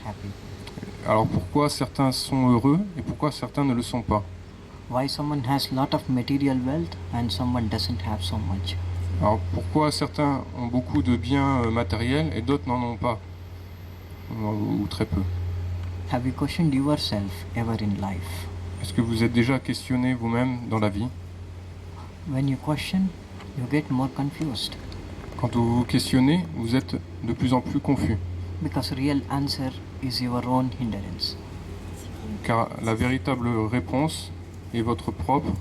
happy? Alors pourquoi certains sont heureux et pourquoi certains ne le sont pas? Why someone has lot of material wealth and someone doesn't have so much? Alors pourquoi certains ont beaucoup de biens matériels et d'autres n'en ont pas, ou très peu? Have you questioned yourself ever in life? Est-ce que vous êtes déjà questionné vous-même dans la vie? When you question, you get more confused Quand vous vous questionnez, vous êtes de plus en plus confus, because real answer is your own hindrance. car la véritable réponse est votre propre.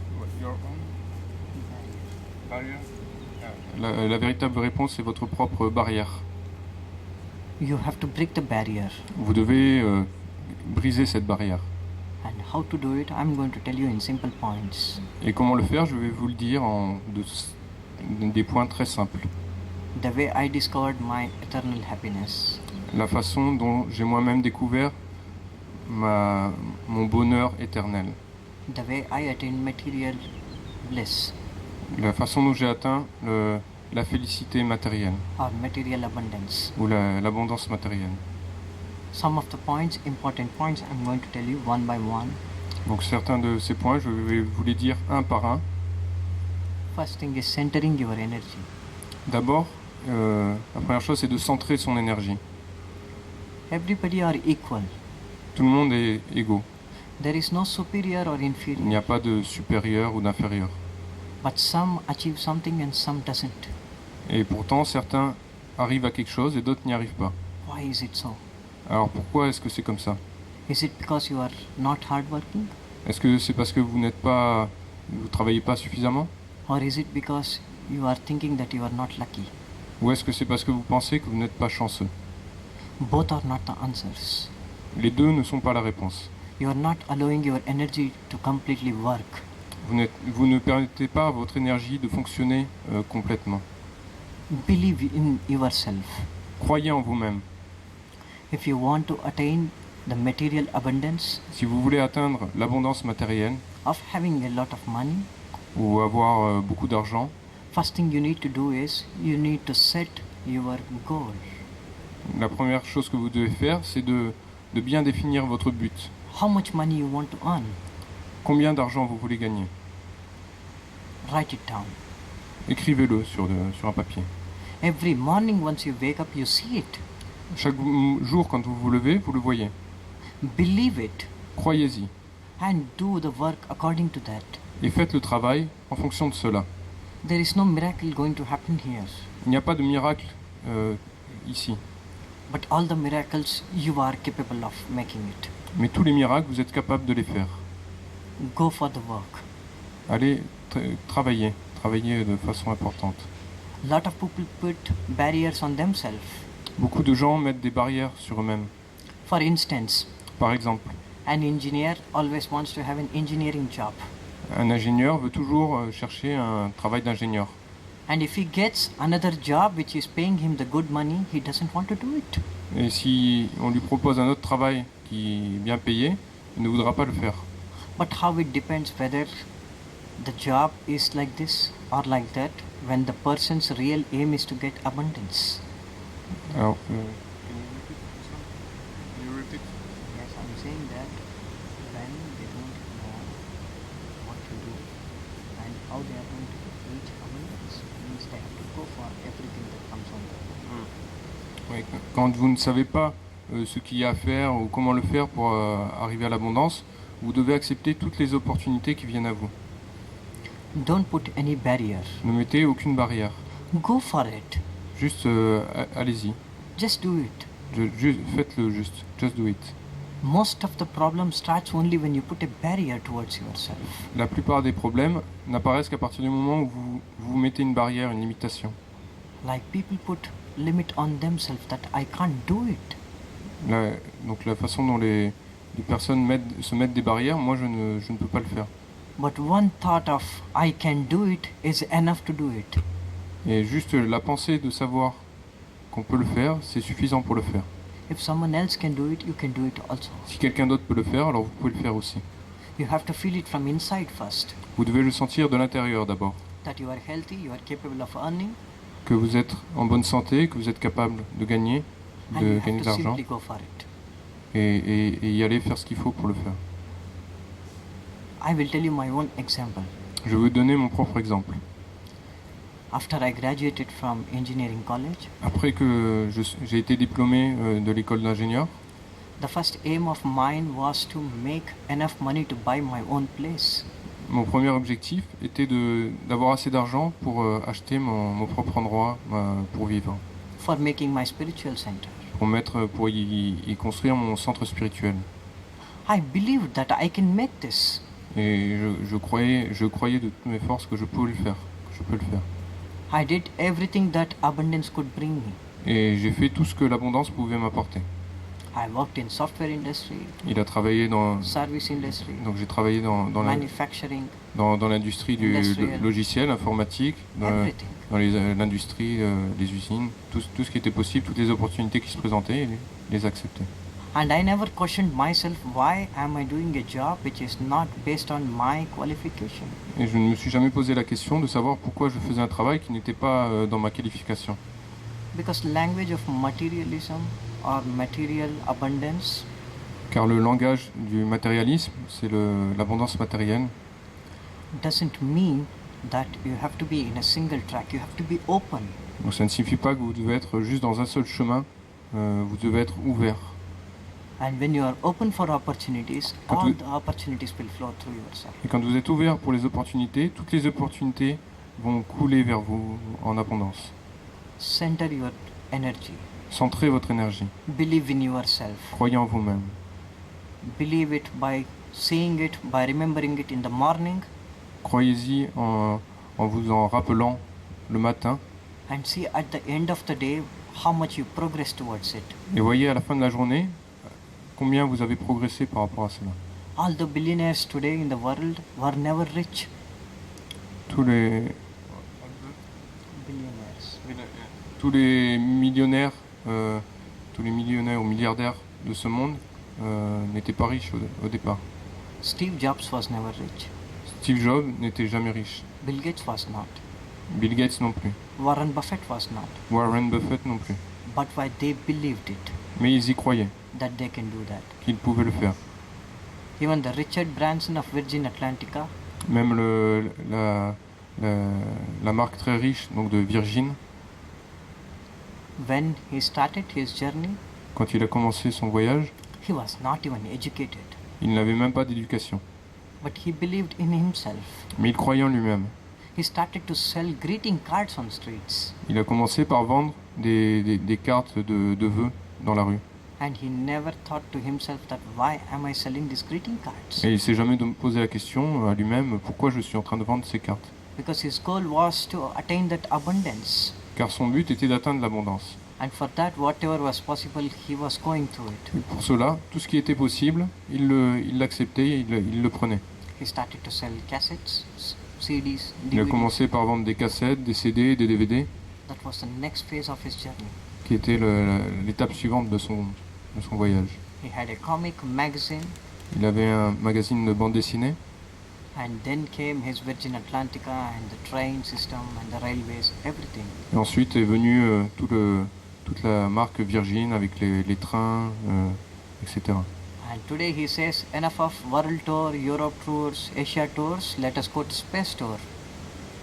La véritable réponse est votre propre barrière. You have to break the barrier. Vous devez briser cette barrière. And how to do it, I'm going to tell you in simple points. Et comment le faire, je vais vous le dire en des points très simples. The way I discovered my eternal happiness. La façon dont j'ai moi-même découvert mon bonheur éternel. The way I attained material bliss. La façon dont j'ai atteint la félicité matérielle. Or material abundance. Ou l'abondance matérielle. Some of the points, important points, I'm going to tell you one by one. Donc certains de ces points, je vais vous les dire un par un. First thing is centering your energy. D'abord, la première chose, c'est de centrer son énergie. Everybody are equal. Tout le monde est égaux. There is no superior or Il n'y inferior. a pas de supérieur ou d'inférieur. But some achieve something and some doesn't. Et pourtant, certains arrivent à quelque chose et d'autres n'y arrivent pas. Why is it so? Alors pourquoi est-ce que c'est comme ça? Is it because you are not hardworking? Est-ce que c'est parce que vous travaillez pas suffisamment? Or is it because you are thinking that you are not lucky? Ou est-ce que c'est parce que vous pensez que vous n'êtes pas chanceux? Both are not the answers. Les deux ne sont pas la réponse. You are not allowing your energy to completely work. Vous ne permettez pas à votre énergie de fonctionner complètement. Believe in yourself. Croyez en vous-même. If you want to attain the material abundance Si vous voulez atteindre l'abondance matérielle of having a lot of money, ou avoir beaucoup d'argent, first thing you need to do is you need to set your goal. la première chose que vous devez faire, c'est de bien définir votre but. How much money you want to earn? Combien d'argent vous voulez gagner? Write it down. Écrivez-le sur un papier. Every morning once you wake up, you see it. Chaque jour, quand vous vous levez, vous le voyez. Believe it Croyez-y. and do the work according to that. Et faites le travail en fonction de cela. There is no miracle going to happen here. Il n'y a pas de miracle ici. But all the miracles you are capable of making it. Mais tous les miracles, vous êtes capable de les faire. Go for the work. Allez travailler de façon importante. Lot of people put barriers on themselves. Beaucoup de gens mettent des barrières sur eux-mêmes. For instance, Par exemple, an engineer always wants to have an engineering job. un ingénieur veut toujours chercher un travail d'ingénieur. And if he gets another job which is paying him the good money, he doesn't want to do it. Et si on lui propose un autre travail qui est bien payé, il ne voudra pas le faire. But how it depends whether the job is like this or like that when the person's real aim is to get abundance. Alors, Yes, I'm saying that when they don't know what to do and how they are going to reach abundance, means they have to go for everything that comes on them. oui, quand vous ne savez pas ce qu'il y a à faire ou comment le faire pour arriver à l'abondance, vous devez accepter toutes les opportunités qui viennent à vous. Don't put any barrier. Ne mettez aucune barrière. Go for it. Juste allez-y. Just do it. Faites-le juste. Just do it. Most of the problem starts only when you put a barrier towards yourself. La plupart des problèmes n'apparaissent qu'à partir du moment où vous mettez une barrière, une limitation. Like people put limit on themselves that I can't do it. Donc la façon dont les personnes se mettent des barrières, moi je ne peux pas le faire. But one thought of I can do it is enough to do it. Et juste la pensée de savoir qu'on peut le faire, c'est suffisant pour le faire. If someone else can do it, you can do it also. Si quelqu'un d'autre peut le faire, alors vous pouvez le faire aussi. You have to feel it from inside first. Vous devez le sentir de l'intérieur d'abord. That you are healthy, you are capable of earning, Que vous êtes en bonne santé, que vous êtes capable de gagner and you de have to l'argent. simply go for it. et y aller faire ce qu'il faut pour le faire. I will tell you my own example. Je vais vous donner mon propre exemple. After I graduated from engineering college, Après que j'ai été diplômé de l'école d'ingénieur, the first aim of mine was to make enough money to buy my own place. mon premier objectif était d'avoir assez d'argent pour acheter mon propre endroit pour vivre, For making my spiritual center. pour y construire mon centre spirituel. I believed that I can make this. Et je croyais de toutes mes forces que je pouvais le faire, que je peux le faire. I did everything that abundance could bring me. Et j'ai fait tout ce que l'abondance pouvait m'apporter. I worked in software industry, Il a travaillé service industry, donc j'ai travaillé dans manufacturing, l'industrie du Industriel. logiciel, informatique, everything. dans l'industrie, les usines, tout ce qui était possible, toutes les opportunités qui se présentaient, les accepter. And I never questioned myself, why am I doing a job which is not based on my qualification? Et je ne me suis jamais posé la question de savoir pourquoi je faisais un travail qui n'était pas dans ma qualification. Because language of materialism or material abundance Car le langage du matérialisme, c'est l'abondance matérielle. doesn't mean that you have to be in a single track. You have to be open. Donc ça ne signifie pas que vous devez être juste dans un seul chemin, vous devez être ouvert. And when you are open for opportunities, Quand all vous- the opportunities will flow through yourself. Et quand vous êtes ouvert pour les opportunités, toutes les opportunités vont couler vers vous en abondance. Center your energy. Centrez votre énergie. Believe in yourself. Croyez en vous-même. Believe it by saying it, by remembering it in the morning, Croyez-y en vous en rappelant le matin. and see at the end of the day how much you progress towards it. Et voyez à la fin de la journée combien vous avez progressé par rapport à cela. All the billionaires today in the world were never rich. Tous les, Billionaires. tous les millionnaires, ou milliardaires de ce monde n'étaient pas riches au départ. Steve Jobs was never rich. Steve Jobs n'était jamais riche. Bill Gates was not. Bill Gates non plus. Warren Buffett was not. Warren Buffett non plus. But why they believed it, Mais ils y croyaient, that they can do that. qu'ils pouvaient le faire. Even the Richard Branson of Virgin Atlantica, Même la marque très riche donc de Virgin, when he started his journey, quand il a commencé son voyage, he was not even educated. il n'avait même pas d'éducation. But he believed in himself. Mais il croyait en lui-même. He started to sell greeting cards on streets. Il a commencé par vendre des cartes de vœux dans la rue. And he never thought to himself that why am I selling these greeting cards? Et il s'est jamais posé la question à lui-même pourquoi je suis en train de vendre ces cartes. Because his goal was to attain that abundance. Car son but était d'atteindre l'abondance. And for that, whatever was possible, he was going through it. Et pour cela, tout ce qui était possible, il l'acceptait, il le prenait. He started to sell cassettes, CDs, Il a DVDs. commencé par vendre des cassettes, des CD, des DVD, That was the next phase of his journey. qui était l'étape suivante de son voyage. He had a comic magazine, Il avait un magazine de bande dessinée, and then came his Virgin Atlantica and the train system and the railways, everything. et ensuite est venue toute la marque Virgin avec les trains, etc. And today he says, enough of world tour, Europe tours, Asia tours, let us go to space tour.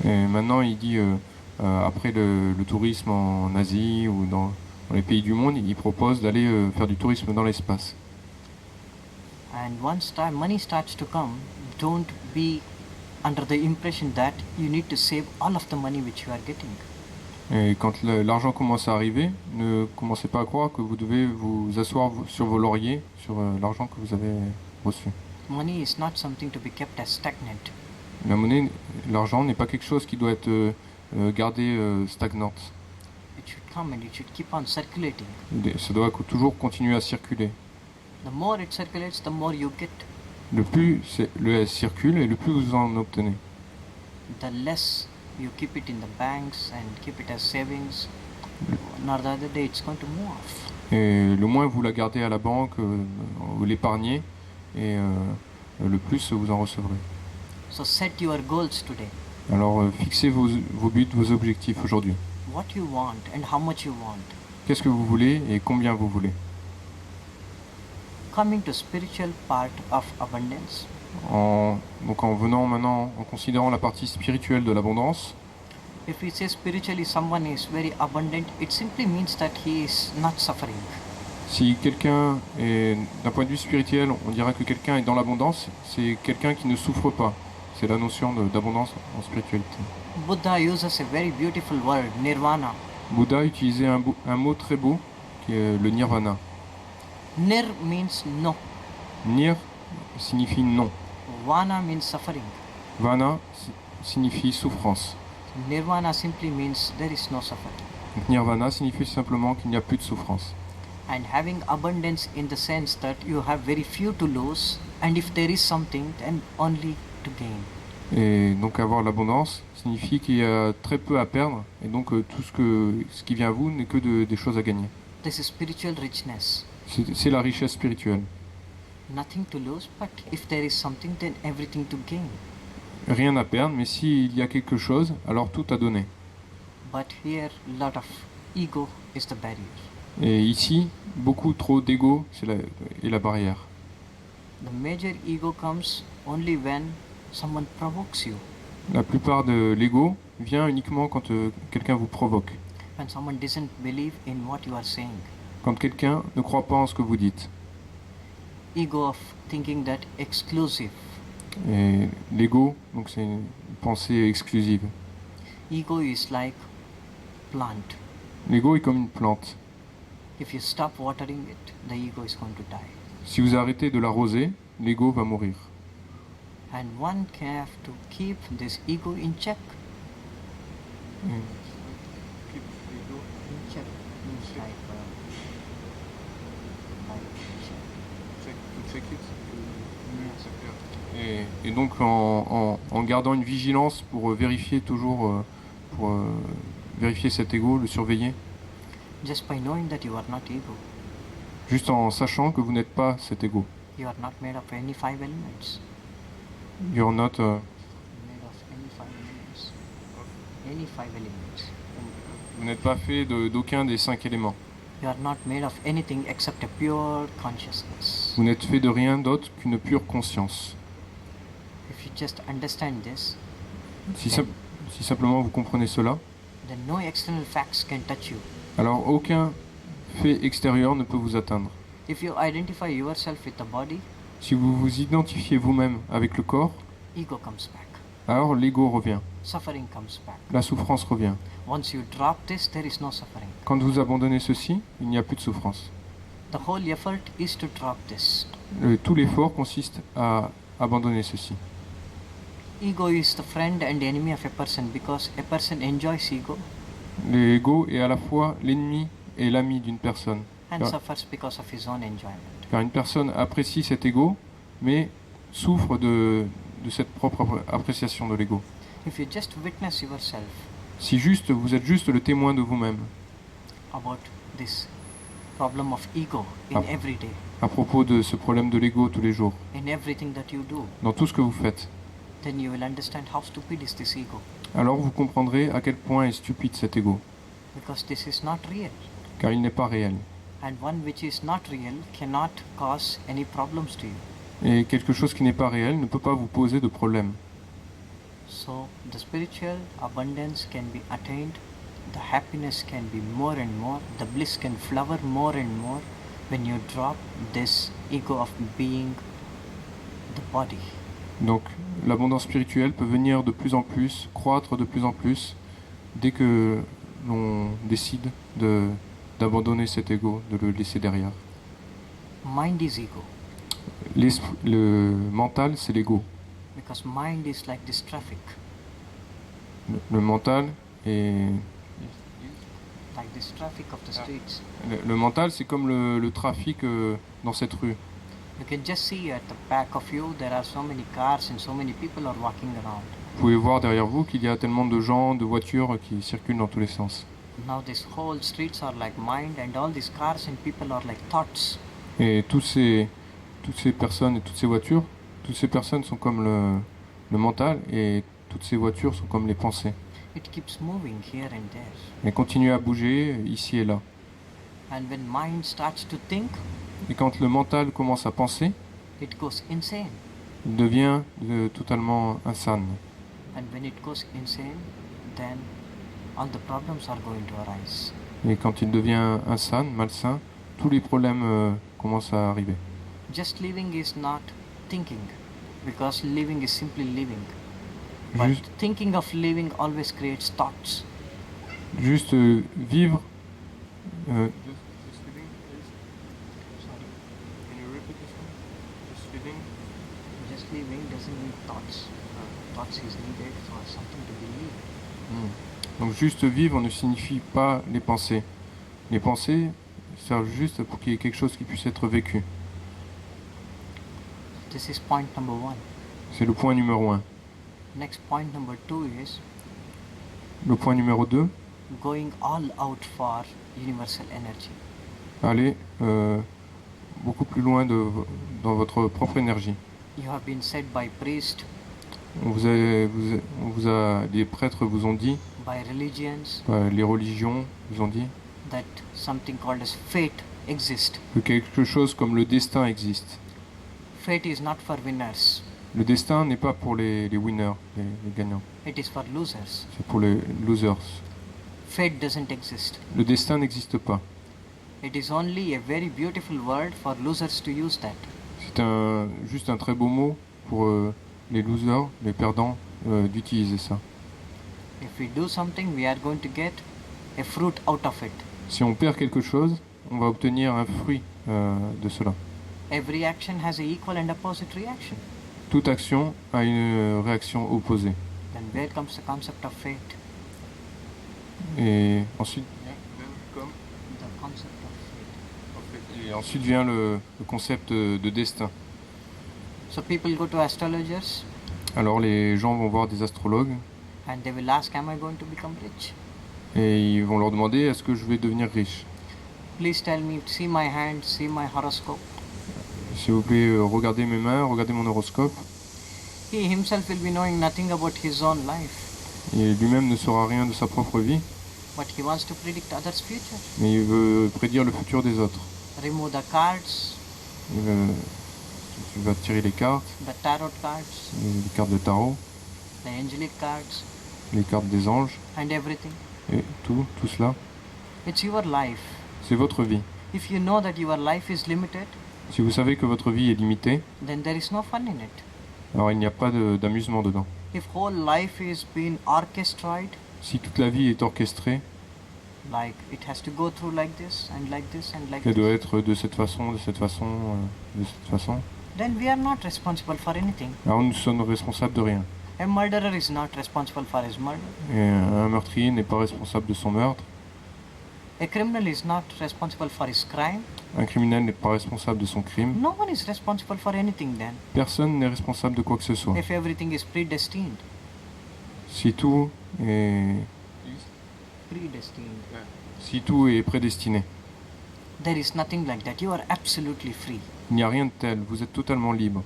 Et maintenant, il dit, après le tourisme en Asie ou dans les pays du monde, il propose d'aller faire du tourisme dans l'espace. And once money starts to come, don't be under the impression that you need to save all of the money which you are getting. Et quand l'argent commence à arriver, ne commencez pas à croire que vous devez vous asseoir sur vos lauriers, sur l'argent que vous avez reçu. Money is not something to be kept as stagnant. La monnaie, l'argent n'est pas quelque chose qui doit être gardé stagnante. It should come and it should keep on circulating. Ça doit toujours continuer à circuler. The more it circulates, the more you get. Le plus elle circule et le plus vous en obtenez. The less you keep it in the banks and keep it as savings, nor the other day it's going to move off. Et le moins vous la gardez à la banque ou l'épargnez, et le plus vous en recevrez. So set your goals today. Alors fixez vos buts, vos objectifs aujourd'hui. What you want and how much you want. Qu'est-ce que vous voulez et combien vous voulez? Coming to spiritual part of abundance, Donc en venant maintenant, en considérant la partie spirituelle de l'abondance, if we say spiritually someone is very abundant, it simply means that he is not suffering. si quelqu'un est, d'un point de vue spirituel, on dira que quelqu'un est dans l'abondance, c'est quelqu'un qui ne souffre pas. C'est la notion d'abondance en spiritualité. Buddha uses a very beautiful word, nirvana. Bouddha utilisait un mot très beau, qui est le nirvana. Nir means no. Nir signifie non. Vana means suffering. Vana signifie souffrance. Nirvana simply means there is no suffering. Donc nirvana signifie simplement qu'il n'y a plus de souffrance. And having abundance in the sense that you have very few to lose, and if there is something, then only to gain. Et donc avoir l'abondance signifie qu'il y a très peu à perdre, et donc tout ce qui vient à vous n'est que des choses à gagner. This is spiritual richness. C'est la richesse spirituelle. Nothing to lose, but if there is something, then everything to gain. Rien à perdre, mais s'il y a quelque chose, alors tout à donner. But here, lot of ego is the barrier. Et ici, beaucoup trop d'ego est la barrière. The major ego comes only when someone provokes you, La plupart de l'ego vient uniquement quand quelqu'un vous provoque. when someone doesn't believe in what you are saying. Quand quelqu'un ne croit pas en ce que vous dites. Ego of thinking that exclusive. Et l'ego, donc c'est une pensée exclusive. Ego is like plant. L'ego est comme une plante. If you stop watering it, the ego is going to die. Si vous arrêtez de l'arroser, l'ego va mourir. And one can have to keep this ego in check. In check means like Et donc en gardant une vigilance pour vérifier toujours, pour vérifier cet ego, le surveiller, just by knowing that you are not ego. juste en sachant que vous n'êtes pas cet ego. You are not made of any five elements. You're not, Made of any five elements. Any five elements. vous n'êtes pas fait d'aucun des 5 éléments. You are not made of anything except a pure consciousness. Vous n'êtes fait de rien d'autre qu'une pure conscience. If you just understand this, Si simplement vous comprenez cela, then no external facts can touch you. alors aucun fait extérieur ne peut vous atteindre. If you identify yourself with the body, Si vous vous identifiez vous-même avec le corps, ego comes back. alors l'ego revient, Suffering comes back. la souffrance revient. Once you drop this, there is no suffering. Quand vous abandonnez ceci, il n'y a plus de souffrance. The whole effort is to drop this. Tout l'effort consiste à abandonner ceci. Ego is the friend and enemy of a person because a person enjoys ego L'ego est à la fois l'ennemi et l'ami d'une personne. and Yeah. suffers because of his own enjoyment. Car une personne apprécie cet ego, mais souffre de cette propre appréciation de l'ego. If you just witness yourself Si vous êtes juste le témoin de vous-même about this problem of ego in Ah. every day, à propos de ce problème de l'ego tous les jours, in everything that you do, dans tout ce que vous faites, then you will understand how stupid is this ego, alors vous comprendrez à quel point est stupide cet ego, because this is not real, car il n'est pas réel. and one which is not real cannot cause any problems to you. Et quelque chose qui n'est pas réel ne peut pas vous poser de problème. So the spiritual abundance can be attained, the happiness can be more and more, the bliss can flower more and more when you drop this ego of being the body. Donc l'abondance spirituelle peut venir de plus en plus, croître de plus en plus, dès que l'on décide d'abandonner cet ego, de le laisser derrière. Mind is ego, Le mental, c'est l'ego. because mind is like this traffic, Le mental est... like this traffic of the streets. Le mental, c'est comme le trafic dans cette rue. You can just see at the back of you there are so many cars and so many people are walking around. Vous pouvez voir derrière vous qu'il y a tellement de gens, de voitures qui circulent dans tous les sens. Now this whole streets are like mind and all these cars and people are like thoughts. Et toutes ces personnes et toutes ces voitures, toutes ces personnes sont comme le mental et toutes ces voitures sont comme les pensées. It keeps moving here and there. Elles continuent à bouger ici et là. And when mind starts to think, Et quand le mental commence à penser, it goes insane. il devient totalement insane. And when it goes insane, then all the problems are going to arise. Et quand il devient insane, malsain, tous les problèmes commencent à arriver. Just living is not thinking, because living is simply living. But Juste, thinking of living always creates thoughts. juste vivre. Just living doesn't need thoughts. Thoughts is needed for something to believe. Donc juste vivre ne signifie pas les pensées. Les pensées servent juste pour qu'il y ait quelque chose qui puisse être vécu. This is point number 1. C'est le point numéro 1. Next point number 2 is Le point numéro 2, going all out for universal energy. aller beaucoup plus loin dans votre propre énergie. You have been said by priests, Les prêtres vous ont dit, by religions, les religions vous ont dit, that something called as fate exists. que quelque chose comme le destin existe. Fate is not for winners, Le destin n'est pas pour les winners, les gagnants. it is for losers. C'est pour les losers. Fate doesn't exist. Le destin n'existe pas. It is only a very beautiful word for losers to use that. C'est juste un très beau mot pour les losers, les perdants, d'utiliser ça. If we do something, we are going to get a fruit out of it. Si on perd quelque chose, on va obtenir un fruit de cela. Every action has an equal and opposite reaction. Toute action a une réaction opposée. Then where comes the concept of fate? Et ensuite, The concept of fate. et ensuite vient le concept de destin. So people go to astrologers Alors les gens vont voir des astrologues and they will ask, am I going to become rich? et ils vont leur demander, est-ce que je vais devenir riche? Please tell me, see my hand, see my horoscope. S'il vous plaît, regardez mes mains, regardez mon horoscope. He himself will be knowing nothing about his own life, Et lui-même ne saura rien de sa propre vie, but he wants to predict others' future. mais il veut prédire le futur des autres. Remove the cards, Tu vas tirer les cartes, the tarot cards, les cartes de tarot, the angelic cards, les cartes des anges, and everything. et tout cela. It's your life. C'est votre vie. If you know that your life is limited, Si vous savez que votre vie est limitée, then there is no fun in it. alors il n'y a pas d'amusement dedans. If whole life is being orchestrated, Si toute la vie est orchestrée, like it has to go through like this and like this and like qu'elle doit this, être de cette façon, de cette façon, de cette façon, then we are not responsible for anything. alors nous sommes responsables de rien. A murderer is not responsible for his murder. Et un meurtrier n'est pas responsable de son meurtre. A criminal is not responsible for his crime. Un criminel n'est pas responsable de son crime. No one is responsible for anything then, Personne n'est responsable de quoi que ce soit. if everything is predestined. Si tout est, Predestined. si tout est prédestiné, There is nothing like that. You are absolutely free. il n'y a rien de tel. Vous êtes totalement libre.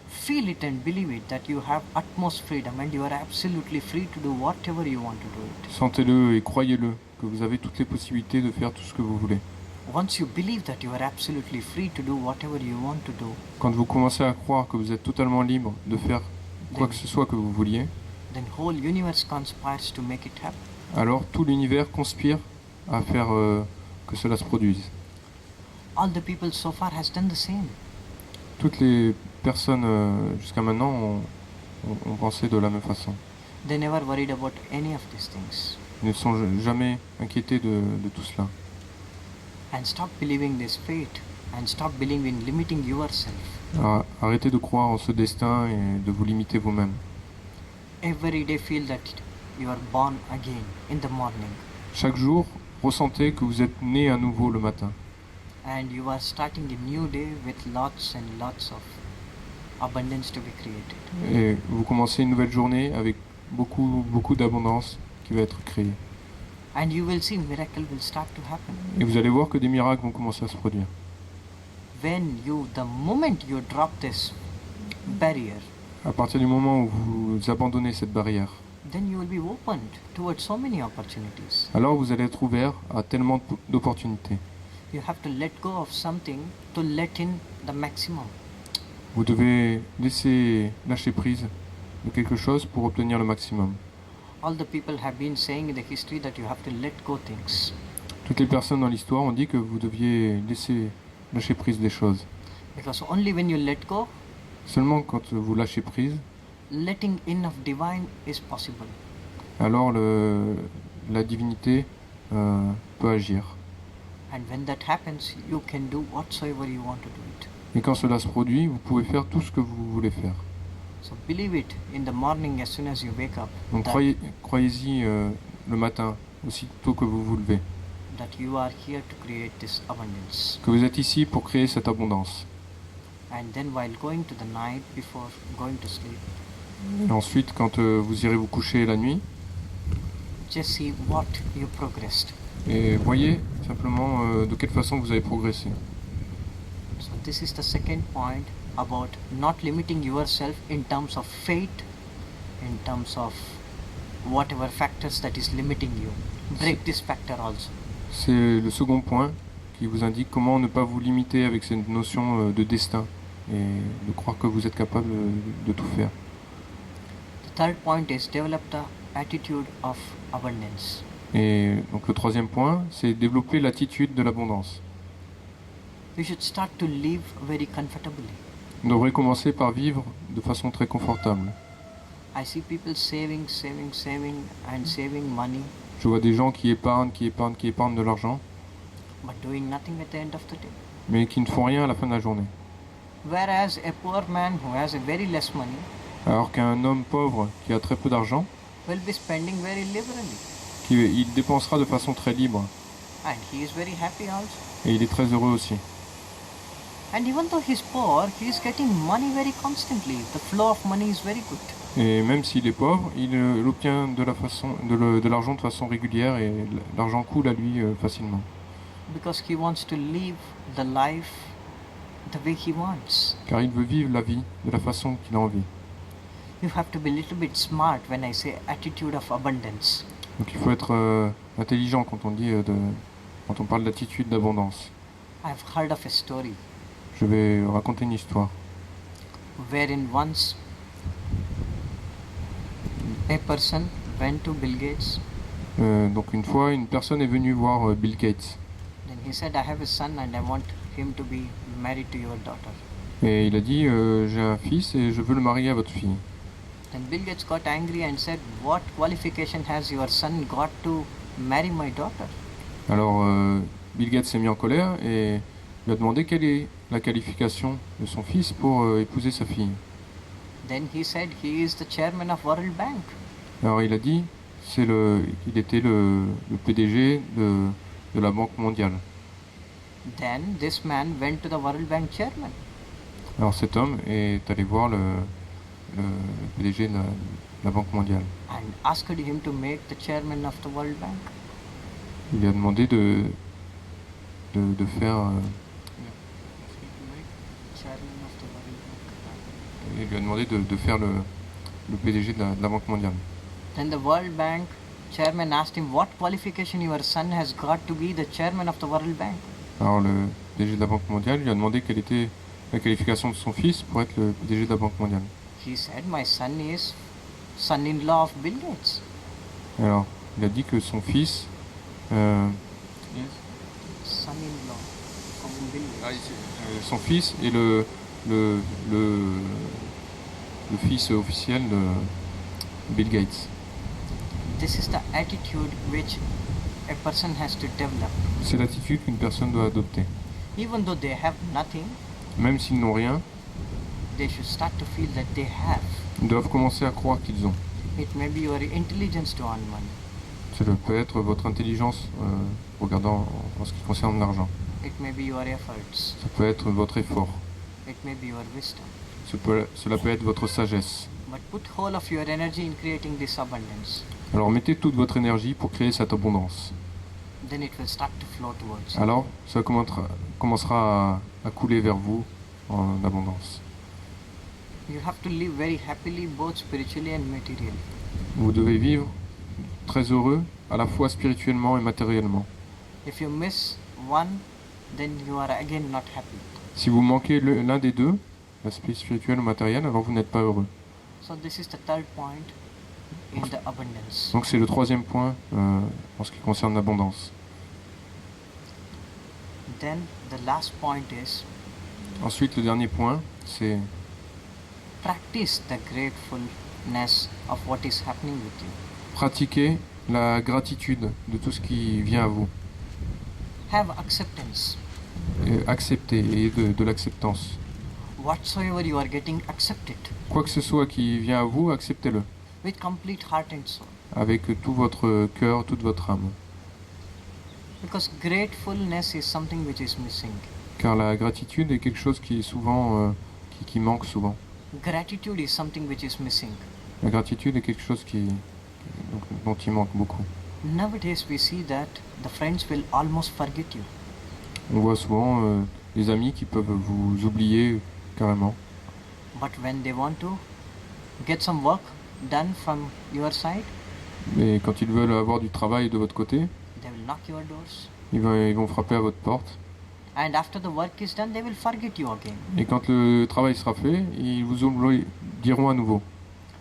Feel it and believe it that you have utmost freedom and you are absolutely free to do whatever you want to do it. Sentez-le et croyez-le que vous avez toutes les possibilités de faire tout ce que vous voulez. Once you believe that you are absolutely free to do whatever you want to do, Quand vous commencez à croire que vous êtes totalement libre de faire quoi que ce soit que vous vouliez, then whole universe conspires to make it happen. alors tout l'univers conspire à faire que cela se produise. All the people so far has done the same. Toutes les personnes jusqu'à maintenant ont pensé de la même façon. They never worried about any of these things. Ils ne sont jamais inquiétés de tout cela. And stop believing this fate and stop believing in limiting yourself. Alors, arrêtez de croire en ce destin et de vous limiter vous-même. Every day feel that you are born again in the morning Chaque jour, ressentez que vous êtes né à nouveau le matin. and you are starting a new day with lots and lots of abundance to be created. Et vous commencez une nouvelle journée avec beaucoup d'abondance qui va être créée. And you will see miracle will start to happen. Et vous allez voir que des miracles vont commencer à se produire. The moment you drop this barrier, À partir du moment où vous abandonnez cette barrière, then you will be opened towards so many opportunities. alors vous allez être ouvert à tellement d'opportunités. You have to let go of something to let in the maximum. Vous devez lâcher prise de quelque chose pour obtenir le maximum. All the people have been saying in the history that you have to let go things. Toutes les personnes dans l'histoire ont dit que vous deviez lâcher prise des choses. Because only when you let go, Seulement quand vous lâchez prise, letting in of divine is possible. alors la divinité peut agir. And when that happens, you can do whatsoever you want to do it. Et quand cela se produit, vous pouvez faire tout ce que vous voulez faire. So believe it in the morning as soon as you wake up. Donc croyez-y le matin, aussitôt que vous vous levez, That you are here to create this abundance. que vous êtes ici pour créer cette abondance. And then while going to the night before going to sleep, Et ensuite, quand vous irez vous coucher la nuit, just see what you progressed. et voyez simplement de quelle façon vous avez progressé. So this is the second point about not limiting yourself in terms of fate, in terms of whatever factors that is limiting you. Break this factor also. C'est le second point qui vous indique comment ne pas vous limiter avec cette notion de destin et de croire que vous êtes capable de tout faire. The third point is develop the attitude of abundance. Et donc le troisième point, c'est développer l'attitude de l'abondance. You should start to live very comfortably. On devrait commencer par vivre de façon très confortable. I see people saving and saving money, Je vois des gens qui épargnent de l'argent, but doing nothing at the end of the day. mais qui ne font rien à la fin de la journée. Whereas a poor man who has a very less money Alors qu'un homme pauvre qui a très peu d'argent, will be spending very liberally. il dépensera de façon très libre. And he is very happy also. Et il est très heureux aussi. And even though he's poor, he is getting money very constantly. The flow of money is very good. Et même s'il est pauvre, il obtient de l'argent de façon régulière et l'argent coule à lui facilement. Because he wants to live the life the way he wants. Car il veut vivre la vie de la façon qu'il a envie. You have to be a little bit smart when I say attitude of abundance. Donc il faut être intelligent quand on parle d'attitude d'abondance. I've heard of a story Je vais raconter une histoire. wherein once a person went to Bill Gates. Donc une fois, une personne est venue voir Bill Gates. Then he said, I have a son and I want him to be married to your daughter. Et il a dit, j'ai un fils et je veux le marier à votre fille. Then Bill Gates got angry and said, what qualification has your son got to marry my daughter? Alors Bill Gates s'est mis en colère et lui a demandé quelle est la qualification de son fils pour épouser sa fille. Then he said he is the chairman of World Bank. Alors il a dit qu'il était le PDG de la Banque mondiale. Then this man went to the World Bank chairman. Alors cet homme est allé voir le PDG de la Banque mondiale. And asked him to make the chairman of the World Bank. Il lui a demandé de faire... Chairman of the World Bank. il lui a demandé de faire le PDG de la Banque mondiale. Then the World Bank chairman asked him what qualification your son has got to be the chairman of the World Bank. Alors le PDG de la Banque mondiale lui a demandé quelle était la qualification de son fils pour être le PDG de la Banque mondiale. He said, my son is son-in-law of Bill Gates. Alors il a dit que son fils... Son-in-law of Bill Gates. son fils est le fils officiel de Bill Gates. This is the attitude which a person has to develop. C'est l'attitude qu'une personne doit adopter. Even though they have nothing, Même s'ils n'ont rien, they should start to feel that they have. ils doivent commencer à croire qu'ils ont. It may be your intelligence to earn money. Cela peut être votre intelligence regardant en ce qui concerne l'argent. It may be your efforts. Ça peut être votre effort. It may be your wisdom. Cela peut être votre sagesse. But put whole of your energy in creating this abundance. Alors mettez toute votre énergie pour créer cette abondance. Then it will start to flow towards you. Alors ça commencera à couler vers vous en abondance. You have to live very happily, both spiritually and materially. Vous devez vivre très heureux, à la fois spirituellement et matériellement. If you miss one, then you are again not happy. Si vous manquez l'un des deux, l'aspect spirituel ou matériel, alors vous n'êtes pas heureux. So this is the third point in the abundance. Donc c'est le troisième point en ce qui concerne l'abondance. Then the last point is Ensuite, le dernier point, c'est practice the gratefulness of what is happening with you. pratiquer la gratitude de tout ce qui vient à vous. Have acceptance. Et accepter et de l'acceptance. Whatsoever you are getting, accept it Quoi que ce soit qui vient à vous, acceptez-le. with complete heart and soul. Avec tout votre cœur, toute votre âme. Because gratefulness is something which is missing. Car la gratitude est quelque chose qui est souvent, qui manque souvent. Gratitude is something which is missing. La gratitude est quelque chose dont il manque beaucoup. Nowadays we see that the friends will almost forget you. On voit souvent des amis qui peuvent vous oublier carrément. But when they want to get some work done from your side, Mais quand ils veulent avoir du travail de votre côté, they will knock your doors. ils vont frapper à votre porte. And after the work is done, they will forget you again. Et quand le travail sera fait, ils vous diront à nouveau.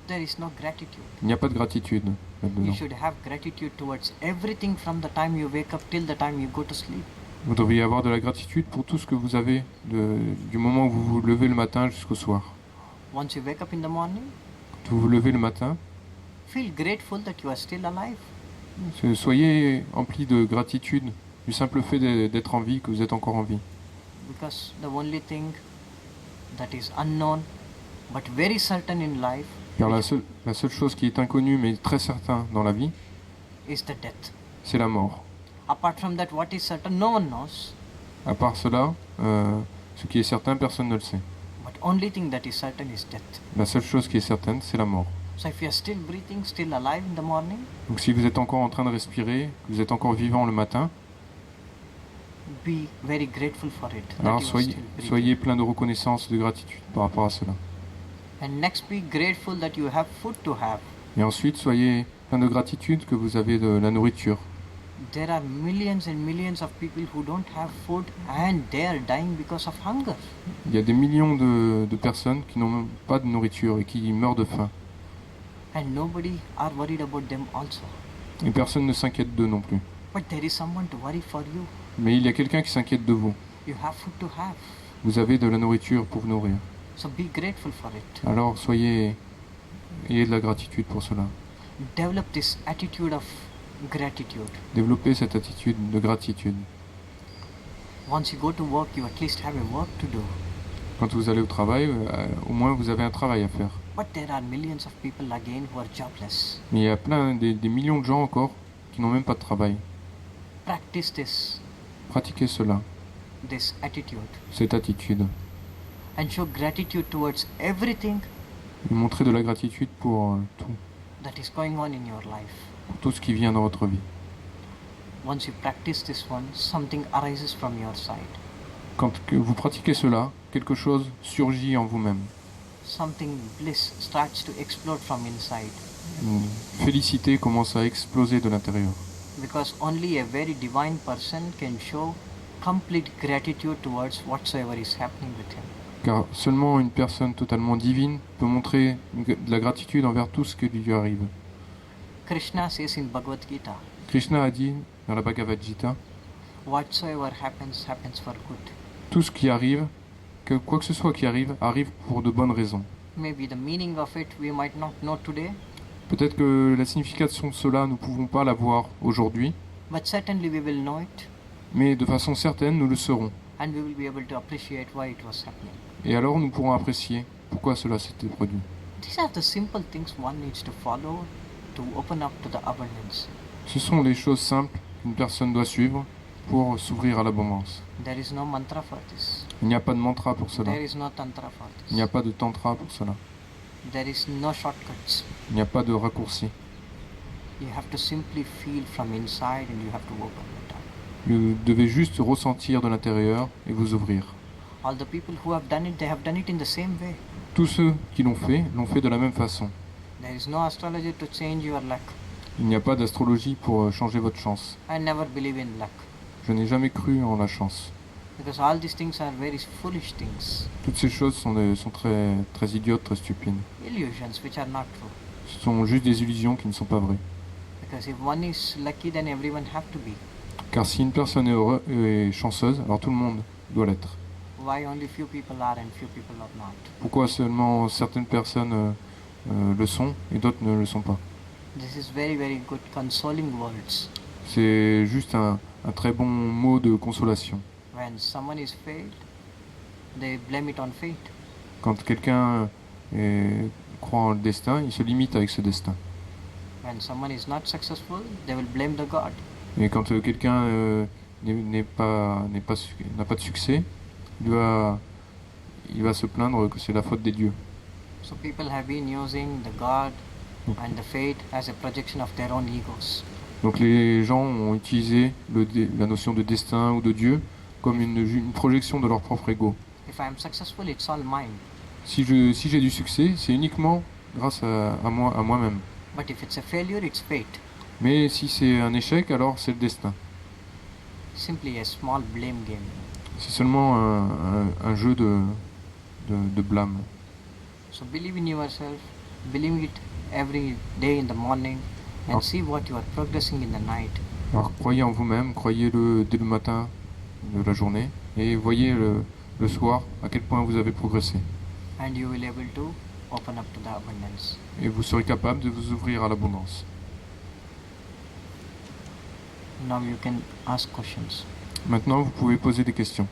There is no gratitude. Il n'y a pas de gratitude là-dedans. You should have gratitude towards everything from the time you wake up till the time you go to sleep. Vous devriez avoir de la gratitude pour tout ce que vous avez, du moment où vous vous levez le matin jusqu'au soir. Once you wake up in the morning, Quand vous vous levez le matin, feel grateful that you are still alive. soyez emplis de gratitude du simple fait d'être en vie, que vous êtes encore en vie. Because the only thing that is unknown but very certain in life Car la seule chose qui est inconnue mais très certain dans la vie, is the death. c'est la mort. Apart from that, what is certain, no one knows. À part cela, ce qui est certain, personne ne le sait. But only thing that is certain is death. La seule chose qui est certaine, c'est la mort. So if you are still breathing, still alive in the morning, Donc si vous êtes encore en train de respirer, que vous êtes encore vivant le matin, be very grateful for it. that alors you are soyez, still breathing. soyez plein de reconnaissance et de gratitude par rapport à cela. And next, be grateful that you have food to have. Et ensuite, soyez plein de gratitude que vous avez de la nourriture. There are millions and millions of people who don't have food and they are dying because of hunger. Il y a des millions de personnes qui n'ont même pas de nourriture et qui meurent de faim. And nobody are worried about them also. Et personne ne s'inquiète d'eux non plus. But there is someone to worry for you. Mais il y a quelqu'un qui s'inquiète de vous. You have food to have. Vous avez de la nourriture pour vous nourrir. So be grateful for it. Alors ayez de la gratitude pour cela. Develop this attitude of gratitude. Développez cette attitude de gratitude. Once you go to work, you at least have a work to do. Quand vous allez au travail, au moins vous avez un travail à faire. But there are millions of people again who are jobless. Mais il y a des millions de gens encore qui n'ont même pas de travail. Practice Pratiquez cela, this attitude, cette attitude. and show gratitude towards everything Et montrez de la gratitude pour tout, that is going on in your life. pour tout ce qui vient dans votre vie. Once you practice this one, something arises from your side. Quand vous pratiquez cela, quelque chose surgit en vous-même. Something bliss starts to explode from inside. Une félicité commence à exploser de l'intérieur. Because only a very divine person can show complete gratitude towards whatsoever is happening with him. Car seulement une personne totalement divine peut montrer de la gratitude envers tout ce qui lui arrive. Krishna says in Bhagavad Gita, Krishna a dit dans la Bhagavad Gita, whatsoever happens, happens for good. tout ce qui arrive, que quoi que ce soit qui arrive, arrive pour de bonnes raisons. Maybe the meaning of it we might not know today, Peut-être que la signification de cela, nous ne pouvons pas la voir aujourd'hui, but certainly we will know it mais de façon certaine, nous le saurons. and we will be able to appreciate why it was happening. Et alors nous pourrons apprécier pourquoi cela s'était produit. These are the simple things one needs to follow to open up to the abundance. Ce sont les choses simples qu'une personne doit suivre pour s'ouvrir à l'abondance. There is no mantra for this. Il n'y a pas de mantra pour cela. There is no tantra for Il n'y a this. pas de tantra pour cela. There is no shortcuts. Il n'y a pas de raccourci. You have to simply feel from inside and you have to open it up. Vous devez juste ressentir de l'intérieur et vous ouvrir. All the people who have done it, they have done it in the same way. Tous ceux qui l'ont fait de la même façon. There is no astrologer to change your luck. Il n'y a pas d'astrologie pour changer votre chance. I never believe in luck. Je n'ai jamais cru en la chance. Because all these things are very foolish things, Toutes ces choses sont très, très idiotes, très stupides. illusions which are not true. Ce sont juste des illusions qui ne sont pas vraies. Because if one is lucky, then everyone have to be. Car si une personne est chanceuse, alors tout le monde doit l'être. Why only few people are and few people are not? Pourquoi seulement certaines personnes le sont et d'autres ne le sont pas? This is very, very good consoling words. C'est juste un très bon mot de consolation. When someone is failed, they blame it on fate. Quand quelqu'un croit en le destin, il se limite avec ce destin. When someone is not successful, they will blame the God. Et quand quelqu'un n'a pas de succès, il va se plaindre que c'est la faute des dieux. So people have been using the God and the fate as a projection of their own egos. Donc les gens ont utilisé la notion de destin ou de Dieu comme une projection de leur propre ego. If I am successful, it's all mine. Si j'ai du succès, c'est uniquement grâce à moi-même. But if it's a failure, it's fate. Mais si c'est un échec, alors c'est le destin. Simply a small blame game. C'est seulement un jeu de blâme. So believe in yourself, believe it every day in the morning, and see what you are progressing in the night. Alors croyez en vous-même, croyez-le dès le matin de la journée, et voyez le soir à quel point vous avez progressé. And you will able to open up to the abundance. Et vous serez capable de vous ouvrir à l'abondance. Now you can ask questions. Maintenant, vous pouvez poser des questions.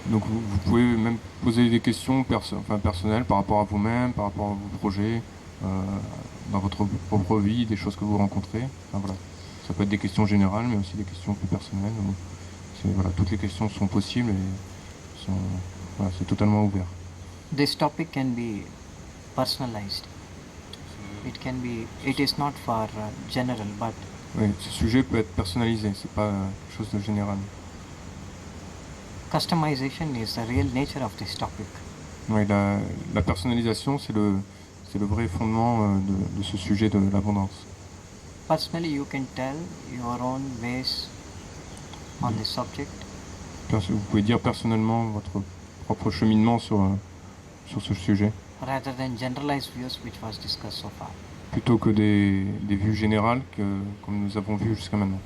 Donc vous pouvez même poser des questions personnelles par rapport à vous-même, par rapport à vos projets, dans votre propre vie, des choses que vous rencontrez. Enfin, voilà. Ça peut être des questions générales, mais aussi des questions plus personnelles. Voilà, toutes les questions sont possibles et voilà, c'est totalement ouvert. This topic can be personalized. It is not for general, but Oui, ce sujet peut être personnalisé, c'est pas quelque chose de général. customization is the real nature of this topic. Oui, la personnalisation, c'est le vrai fondement de ce sujet de l'abondance. Personally, you can tell your own ways on this subject. Vous pouvez dire personnellement votre propre cheminement sur ce sujet, rather than generalized views which was discussed so far. plutôt que des vues générales comme nous avons vu jusqu'à maintenant.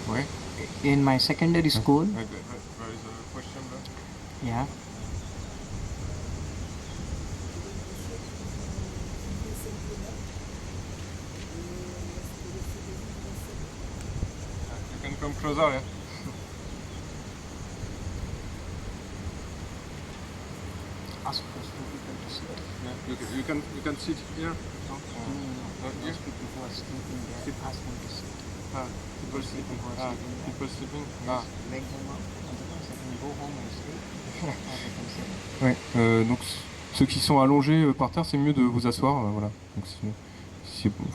Oui. In my secondary school, There is a question there. yeah, You can come closer, yeah. ask those two people to sit. You can sit here. Those people who are sleeping there, Sit. ask them to sit. People sleeping. People are sleeping there. People sleeping. Just wake them up, otherwise they can go home and sleep. Or they can sit. Ouais, donc ceux qui sont allongés par terre, c'est mieux de vous asseoir. Voilà. Donc,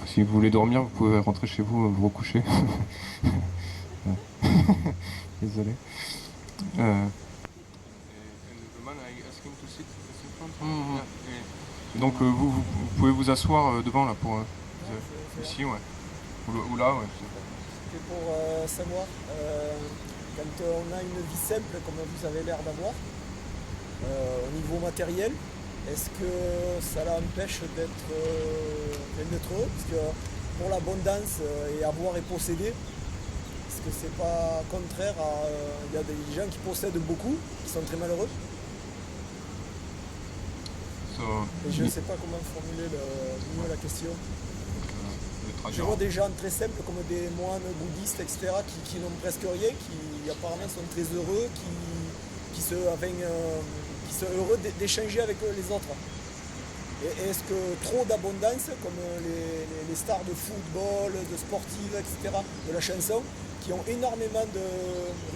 si vous voulez dormir, vous pouvez rentrer chez vous, vous recoucher. Désolé. Donc vous pouvez vous asseoir devant là pour ici, ouais. Ou là, ouais. C'était pour savoir, quand on a une vie simple comme vous avez l'air d'avoir, au niveau matériel, est-ce que ça l'empêche d'être heureux? Parce que pour l'abondance et avoir et posséder, est-ce que c'est pas contraire à... Il y a des gens qui possèdent beaucoup, qui sont très malheureux. So, Et je ne sais pas comment formuler mieux la question. Je vois des gens très simples comme des moines bouddhistes, etc., qui n'ont presque rien, qui apparemment sont très heureux, qui sont heureux d'échanger avec les autres. Et est-ce que trop d'abondance, comme les stars de football, de sportives, etc., de la chanson, qui ont énormément de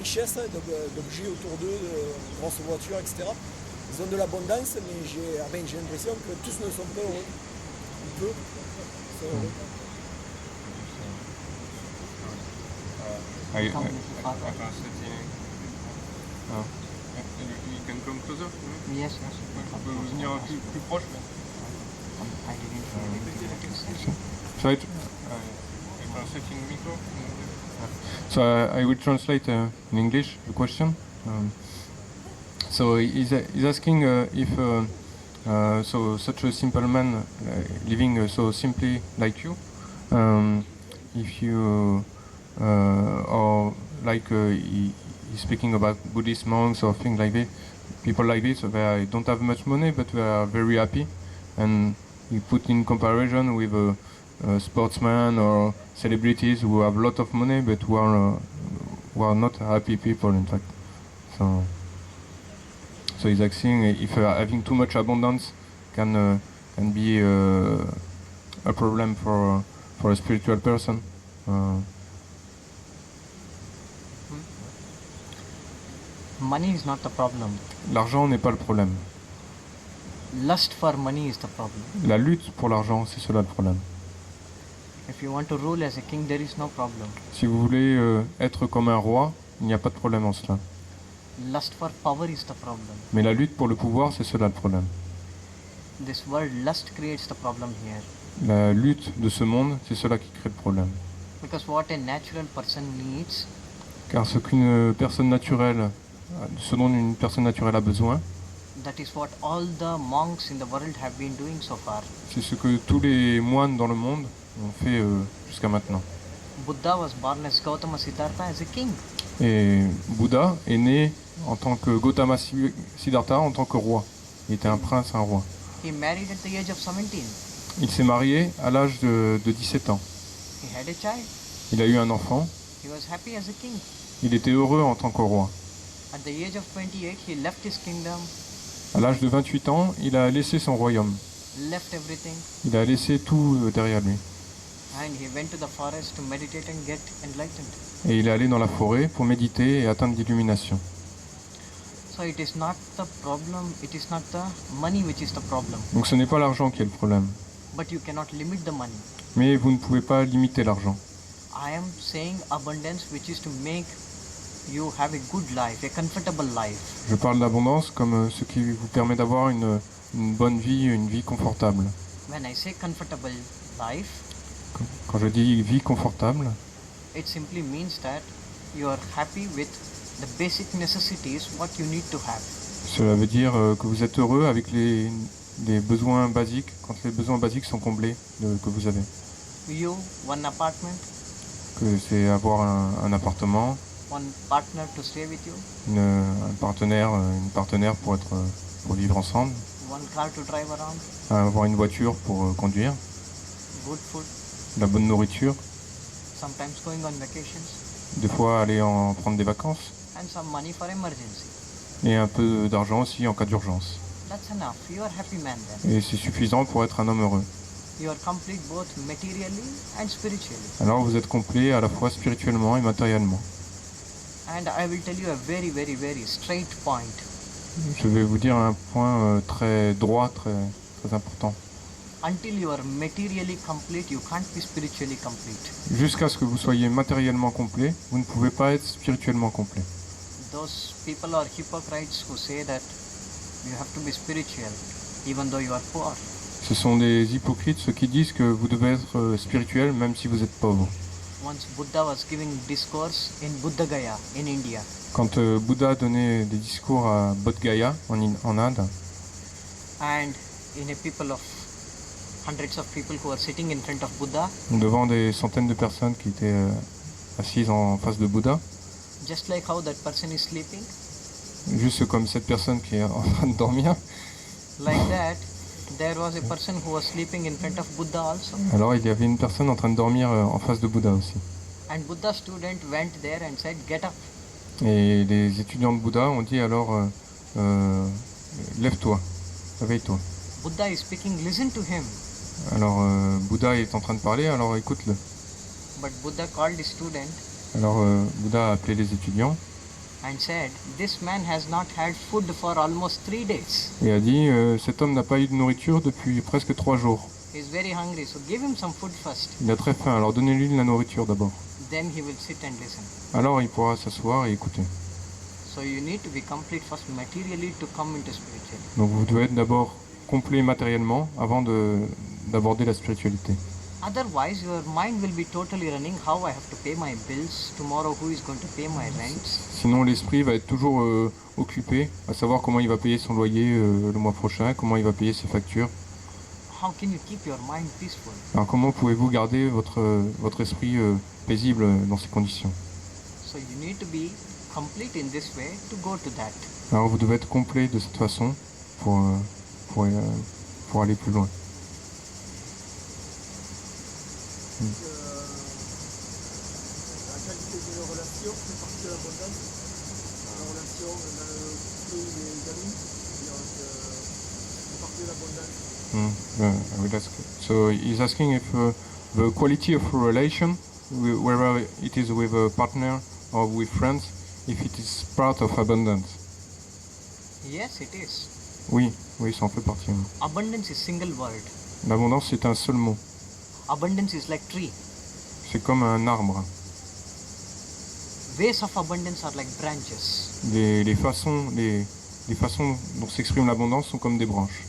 richesses, d'objets autour d'eux, de grosses voitures, etc., ils ont de l'abondance, mais j'ai l'impression que tous ne sont pas heureux. Peu sont heureux. I Come a little farther. translate you can come closer? Yes, yes. Vous pouvez venir plus proche? I didn't hear anything that you said. So I translate in micro? So I will translate in English the question. So he's asking if so such a simple man living so simply like you, if you or like he's speaking about Buddhist monks or things like this, people like this, they don't have much money but they are very happy, and he put in comparison with sportsmen or celebrities who have a lot of money but who are not happy people, in fact. So he's asking if having too much abundance can be a problem for a spiritual person. Money is not the problem. L'argent n'est pas le problème. Lust for money is the problem. La lutte pour l'argent, c'est cela le problème. If you want to rule as a king, there is no problem. Si vous voulez être comme un roi, il n'y a pas de problème en cela. Lust for power is the problem. Mais la lutte pour le pouvoir, c'est cela le problème. This word lust creates the problem here. La lutte de ce monde, c'est cela qui crée le problème. Because what a natural person needs Car ce qu'une personne naturelle, ce dont une personne naturelle a besoin, that is what all the monks in the world have been doing so far. c'est ce que tous les moines dans le monde ont fait jusqu'à maintenant. Buddha was born as Gautama Siddhartha as a king. Et Bouddha est né en tant que Gautama Siddhartha, en tant que roi. Il était un prince, un roi. He married at the age of 17. Il s'est marié à l'âge de 17 ans. He had a child. Il a eu un enfant. He was happy as a king. Il était heureux en tant que roi. At the age of 28, he left his kingdom, À l'âge de 28 ans, il a laissé son royaume. left everything, Il a laissé tout derrière lui. and he went to the forest to meditate and get enlightened. Et il est allé dans la forêt pour méditer et atteindre l'illumination. So it is not the problem, it is not the money which is the problem. Donc ce n'est pas l'argent qui est le problème. But you cannot limit the money. Mais vous ne pouvez pas limiter l'argent. I am saying abundance which is to make you have a good life, a comfortable life. Je parle d'abondance comme ce qui vous permet d'avoir une bonne vie, une vie confortable. When I say comfortable life, Quand je dis vie confortable, it simply means that you are happy with the basic necessities what you need to have. cela veut dire que vous êtes heureux avec les besoins basiques, quand les besoins basiques sont comblés que vous avez. You, one apartment, Que c'est avoir un appartement, one partner to stay with you, un partenaire pour vivre ensemble, one car to drive around, avoir une voiture pour conduire, good food, de la bonne nourriture, sometimes going on vacations, des fois aller en prendre des vacances, and some money for emergency. et un peu d'argent aussi en cas d'urgence. That's enough. You are happy man then. Et c'est suffisant pour être un homme heureux. You are complete both materially and spiritually. Alors vous êtes complet à la fois spirituellement et matériellement. And I will tell you a very, very, very straight point. Je vais vous dire un point très droit, très important. Until you are materially complete, you can't be spiritually complete. Jusqu'à ce que vous soyez matériellement complet, vous ne pouvez pas être spirituellement complet. Those people are hypocrites who say that you have to be spiritual even though you are poor. Ce sont des hypocrites, ceux qui disent que vous devez être spirituel même si vous êtes pauvre. Once Buddha was giving discourse in Buddha Gaya in India. Quand Bouddha donnait des discours à Bodh Gaya en Inde, And in a people of hundreds of people who were sitting in front of Buddha, devant des centaines de personnes qui étaient assises en face de Bouddha, just like how that person is sleeping, juste comme cette personne qui est en train de dormir, like that, there was a person who was sleeping in front of Buddha also. alors il y avait une personne en train de dormir en face de Bouddha aussi. And Buddha student went there and said, "Get up." Et les étudiants de Bouddha ont dit alors, lève-toi, réveille-toi. Buddha is speaking, listen to him. Alors Bouddha est en train de parler, alors écoute-le. But Buddha called the student Alors Bouddha a appelé les étudiants and said, "This man has not had food for almost 3 days. et a dit, cet homme n'a pas eu de nourriture depuis presque 3 jours. He's very hungry, so give him some food first. Il a très faim, alors donnez-lui de la nourriture d'abord. Then he will sit and listen." Alors il pourra s'asseoir et écouter. So you need to be complete first materially to come into spirituality. Donc vous devez être d'abord complet matériellement avant d'aborder la spiritualité. Otherwise, your mind will be totally running. How I have to pay my bills tomorrow? Who is going to pay my rents? Sinon l'esprit va être toujours occupé à savoir comment il va payer son loyer le mois prochain, comment il va payer ses factures. How can you keep your mind peaceful? Alors comment pouvez-vous garder votre esprit paisible dans ces conditions? So you need to be complete in this way to go to that. Alors vous devez être complet de cette façon pour aller plus loin. La qualité de la relation fait partie de l'abondance. La relation dans le couple ou les amis, fait partie de l'abondance. I will ask. So he's asking if the quality of a relation, whether it is with a partner or with friends, if it is part of abundance. Yes, it is. Oui, ça en fait partie. Oui. Abundance is single word. L'abondance c'est un seul mot. Abundance is like tree. C'est comme un arbre. Ways of abundance are like branches. Les façons dont s'exprime l'abondance sont comme des branches.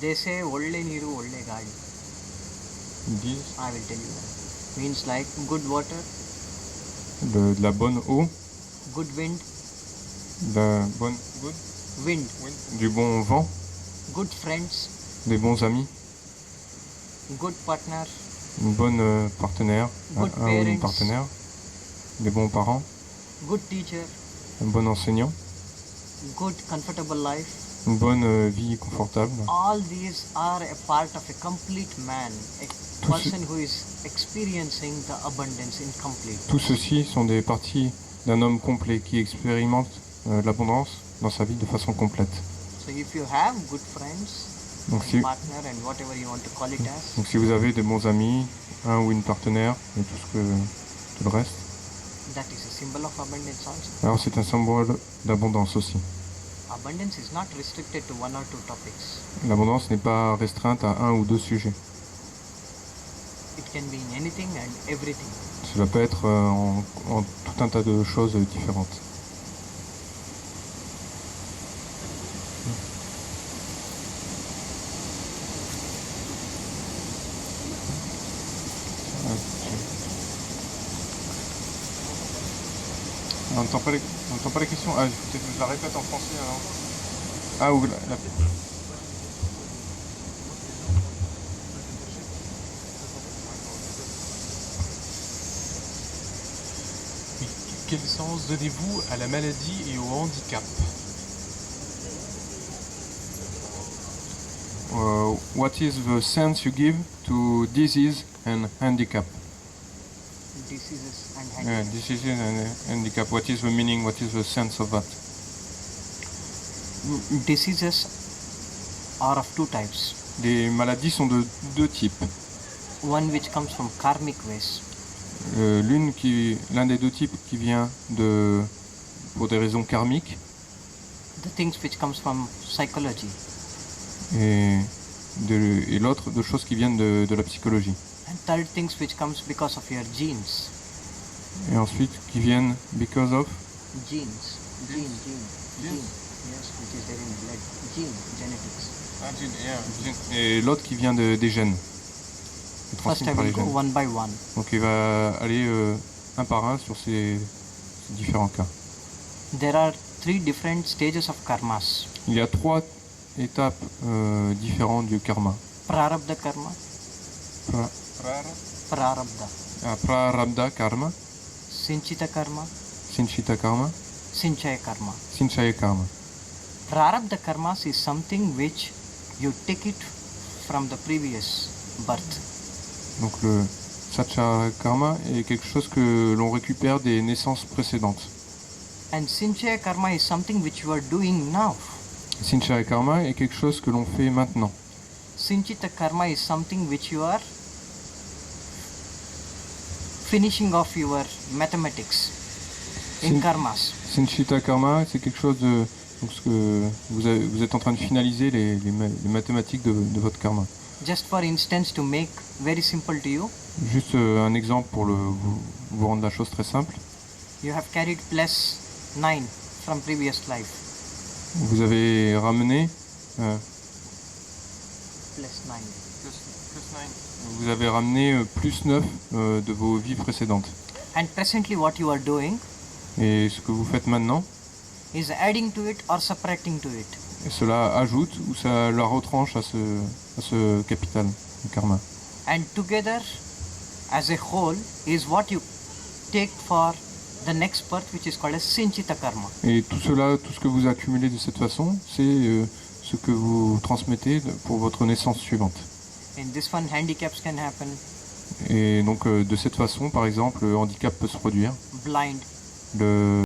They say olle niru olle gaadi. Ils disent I will tell you that. Means like good water, de la bonne eau, good wind, wind, du bon vent, good friends, des bons amis, good partner, une bonne partenaire, Good un ou une parents. partenaire, des bons parents, good teacher, un bon enseignant, good comfortable life. une bonne vie confortable. All these are a part of a complete man, a Tout ce- person who is experiencing the abundance in complete. Tout ceci sont des parties d'un homme complet qui expérimente l'abondance dans sa vie de façon complète. So if you have good friends, Donc and si, partner and whatever you want to call it as, donc si vous avez des bons amis, un ou une partenaire et tout le reste, that is a symbol of abundance also. alors c'est un symbole d'abondance aussi. Abundance is not restricted to 1 or 2 topics. L'abondance n'est pas restreinte à un ou deux sujets. It can be in anything and everything. Cela peut être en tout un tas de choses différentes. On n'entend pas les questions. Ah, peut-être que je la répète en français alors. Ah, ou la... Quel sens donnez-vous à la maladie et au handicap? What is the sense you give to disease and handicap? Diseases and handicaps. Diseases and handicap. What is the meaning? What is the sense of that? Diseases are of 2 types. Les maladies sont de deux types. One which comes from karmic ways, L'un des deux types qui vient pour des raisons karmiques the things which comes from psychology, et l'autre de choses qui viennent de la psychologie. and third things which comes because of your genes. Et ensuite qui viennent because of Genes. Gene. Yes, which is there in blood. Gene, genetics. Et l'autre qui vient des gènes. First, I will go one by one. Donc il va aller un par un sur ces différents cas. There are 3 different stages of karmas. Il y a 3 étapes différentes du karma. Prarabdha karma, prarabdha, Prarabdha karma, sinchita karma, Sinchita karma, sinchaya karma. Sinchaya karma. Prarabdha karmas is something which you take it from the previous birth. Donc le Sanchaya karma est quelque chose que l'on récupère des naissances précédentes. And sinchaya karma is something which you are doing now. Sinchaya karma est quelque chose que l'on fait maintenant. Sinchita karma is something which you are finishing off your mathematics in Sin- karmas. Sinchita karma, c'est quelque chose de donc ce que vous êtes en train de finaliser les mathématiques de votre karma. Just for instance, to make very simple to you, Juste un exemple pour vous rendre la chose très simple. you have carried plus 9 from previous life. Vous avez ramené, Plus 9. vous avez ramené plus 9 de vos vies précédentes. And presently what you are doing Et ce que vous faites maintenant, is adding to it or subtracting to it. et cela ajoute ou ça la retranche à ce capital, le karma. And together as a whole is what you take for the next birth, which is called as sinchita karma. Et tout cela, tout ce que vous accumulez de cette façon, c'est ce que vous transmettez pour votre naissance suivante. In this one, handicaps can happen, Et donc de cette façon, par exemple, le handicap peut se produire. blind, Le